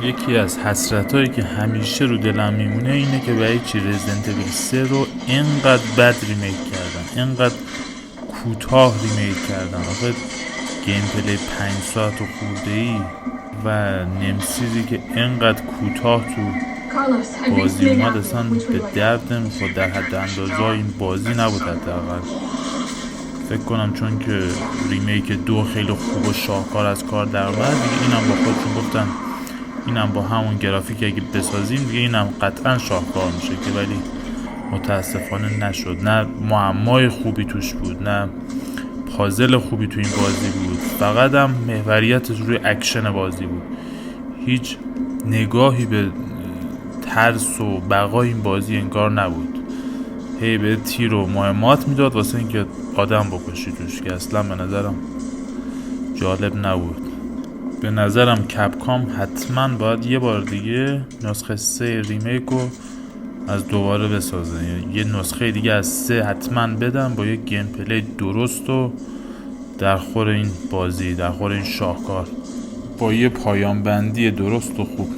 یکی از حسرتایی که همیشه رو دلم میمونه اینه که برای چی رزیدنت ایول 3 رو اینقدر بد ریمیک کردن، اینقدر کوتاه ریمیک کردن. آخه گیم پلی 5 ساعت و خورده ای و نمسیزی که اینقدر کوتاه تو بازی اومد اصلا به درد نمیخورد. در حد اندازه این بازی نبود حداقل. فکر کنم چون که ریمیک 2 خیلی خوب و شاهکار از کار در اومد دیگه، اینم با خودشون گفتن اینم با همون گرافیک اگه بسازیم دیگه اینم قطعا شاهکار میشه، که ولی متاسفانه نشد. نه معمای خوبی توش بود، نه پازل خوبی تو این بازی بود، فقط هم محوریتش روی اکشن بازی بود. هیچ نگاهی به ترس و بقای این بازی انگار نبود. هی به تیر و مهمات میداد واسه اینکه آدم بکشی توش، که اصلا به نظرم جالب نبود. به نظرم کپکام حتما باید یه بار دیگه نسخه 3 ریمیک رو از دوباره بسازه، یعنی یه نسخه دیگه از 3 حتما بدن با یه گیم پلی درست و در خور این بازی، در خور این شاهکار، با یه پایان بندی درست و خوب.